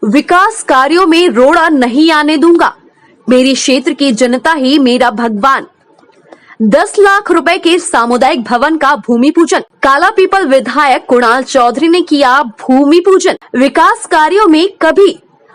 विकास कार्यों में रोड़ा नहीं आने दूंगा, मेरी क्षेत्र की जनता ही मेरा भगवान। 10 लाख रुपए के सामुदायिक भवन का भूमि पूजन। कालापीपल विधायक कुणाल चौधरी ने किया भूमि पूजन। विकास कार्यों में कभी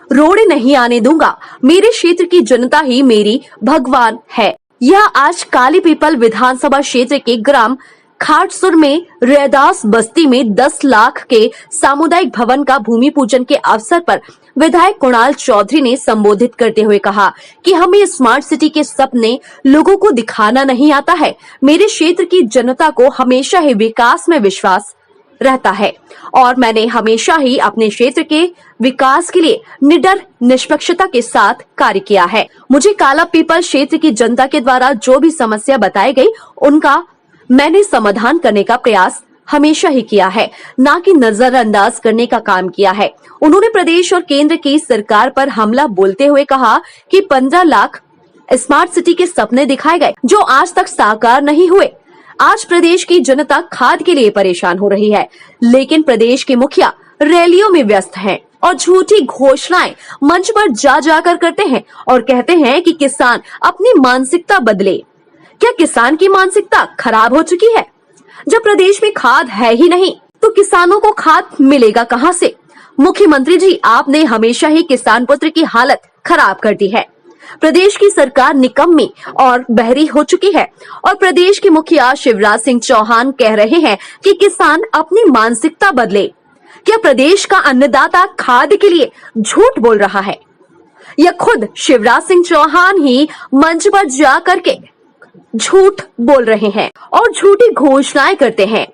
रोड़े नहीं आने दूंगा, मेरे क्षेत्र की जनता ही मेरी भगवान है। यह आज कालीपीपल विधानसभा क्षेत्र के ग्राम खाटसुर में रैदास बस्ती में 10 लाख के सामुदायिक भवन का भूमि पूजन के अवसर पर विधायक कुणाल चौधरी ने संबोधित करते हुए कहा कि हमें स्मार्ट सिटी के सपने लोगों को दिखाना नहीं आता है। मेरे क्षेत्र की जनता को हमेशा ही विकास में विश्वास रहता है और मैंने हमेशा ही अपने क्षेत्र के विकास के लिए निडर निष्पक्षता के साथ कार्य किया है। मुझे कालापीपल क्षेत्र की जनता के द्वारा जो भी समस्या बताई गई, उनका मैंने समाधान करने का प्रयास हमेशा ही किया है, ना कि नजरअंदाज करने का काम किया है। उन्होंने प्रदेश और केंद्र की सरकार पर हमला बोलते हुए कहा कि 15 लाख स्मार्ट सिटी के सपने दिखाए गए जो आज तक साकार नहीं हुए। आज प्रदेश की जनता खाद के लिए परेशान हो रही है, लेकिन प्रदेश के मुखिया रैलियों में व्यस्त हैं और झूठी घोषणाएं मंच पर जा जाकर करते हैं और कहते हैं कि किसान अपनी मानसिकता बदले। क्या किसान की मानसिकता खराब हो चुकी है? जब प्रदेश में खाद है ही नहीं तो किसानों को खाद मिलेगा कहां से? मुख्यमंत्री जी, आपने हमेशा ही किसान पुत्र की हालत खराब कर दी है। प्रदेश की सरकार निकम्मी और बहरी हो चुकी है और प्रदेश के मुखिया शिवराज सिंह चौहान कह रहे हैं कि किसान अपनी मानसिकता बदले। क्या प्रदेश का अन्नदाता खाद के लिए झूठ बोल रहा है? या खुद शिवराज सिंह चौहान ही मंच पर जा करके झूठ बोल रहे हैं और झूठी घोषणाएं करते हैं,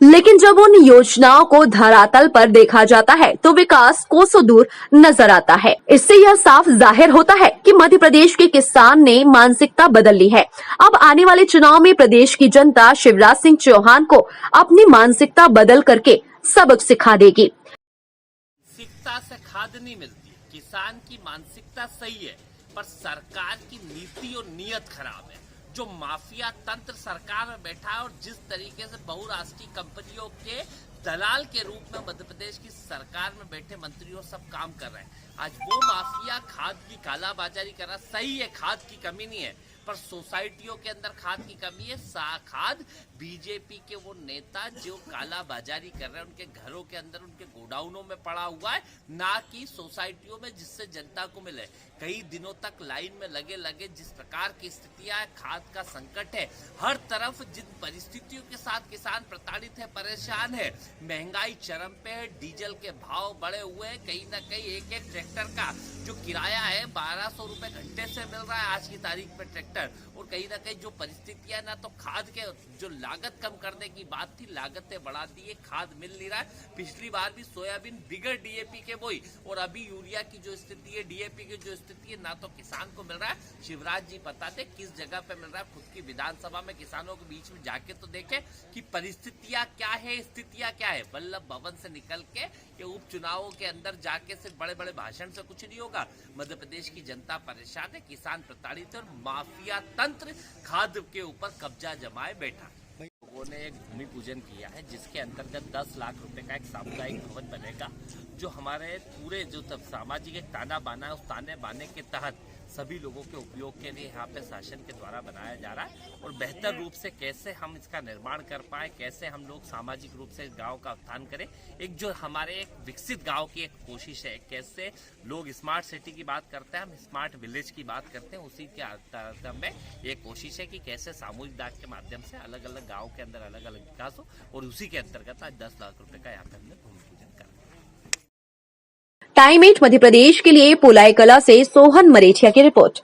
लेकिन जब उन योजनाओं को धरातल पर देखा जाता है तो विकास कोसों दूर नजर आता है। इससे यह साफ जाहिर होता है कि मध्य प्रदेश के किसान ने मानसिकता बदल ली है। अब आने वाले चुनाव में प्रदेश की जनता शिवराज सिंह चौहान को अपनी मानसिकता बदल करके सबक सिखा देगी। मानसिकता से खाद नहीं मिलती, किसान की मानसिकता सही है पर सरकार की नीति और नीयत खराब है। जो माफिया तंत्र सरकार में बैठा है और जिस तरीके से बहुराष्ट्रीय कंपनियों के दलाल के रूप में मध्य प्रदेश की सरकार में बैठे मंत्रियों सब काम कर रहे हैं, आज वो माफिया खाद की कालाबाजारी कर रहा। सही है, खाद की कमी नहीं है, पर सोसाइटियों के अंदर खाद की कमी है। खाद बीजेपी के वो नेता जो कालाबाजारी कर रहे हैं उनके घरों के अंदर, उनके गोडाउनों में पड़ा हुआ है, ना कि सोसाइटियों में जिससे जनता को मिले। कई दिनों तक लाइन में लगे लगे जिस प्रकार की स्थितियां है, खाद का संकट है हर तरफ। जिन परिस्थितियों के साथ किसान प्रताड़ित है, परेशान है, महंगाई चरम पे है, डीजल के भाव बढ़े हुए हैं। कहीं ना कहीं एक एक ट्रैक्टर का जो किराया है 1200 रुपए घंटे से मिल रहा है आज की तारीख में ट्रैक्टर। और कहीं ना कहीं जो परिस्थितियां ना तो खाद के जो लागत कम करने की बात थी, लागतें बढ़ा दी है, खाद मिल नहीं रहा है। पिछली बार भी सोयाबीन बिगड़ डीएपी के बोई और अभी यूरिया की जो स्थिति है, डीएपी की जो स्थिति है, ना तो किसान को मिल रहा है। शिवराज जी बता दे किस जगह पे मिल रहा है। खुद की विधानसभा में किसानों के बीच में जाके तो देखे कि परिस्थितियां क्या है, स्थितियां क्या है। वल्लभ भवन से निकल के ये उपचुनावों के अंदर जाके सिर्फ बड़े बड़े भाषण से कुछ नहीं होगा। मध्य प्रदेश की जनता परेशान है, किसान प्रताड़ित है और माफिया तंत्र खाद के ऊपर कब्जा जमाए बैठा। लोगों ने एक भूमि पूजन किया है जिसके अंतर्गत 10 लाख रुपए का एक सामुदायिक भवन बनेगा, जो हमारे पूरे जो सामाजिक एक ताना बाना है, उस ताने बाने के तहत सभी लोगों के उपयोग के लिए यहाँ पे शासन के द्वारा बनाया जा रहा है। और बेहतर रूप से कैसे हम इसका निर्माण कर पाए, कैसे हम लोग सामाजिक रूप से इस गांव का उत्थान करें, एक जो हमारे एक विकसित गांव की एक कोशिश है। कैसे लोग स्मार्ट सिटी की बात करते हैं, हम स्मार्ट विलेज की बात करते हैं, उसी के अंतर्गत में एक कोशिश है कि कैसे सामूहिक दान के माध्यम से अलग अलग गाँव के अंदर अलग अलग विकास हो। और उसी के अंतर्गत आज 10 लाख रुपए का यहाँ पे हमने भूमि पूजन कर। टाइम 8 मध्य प्रदेश के लिए पोलाई कला से सोहन मरेठिया की रिपोर्ट।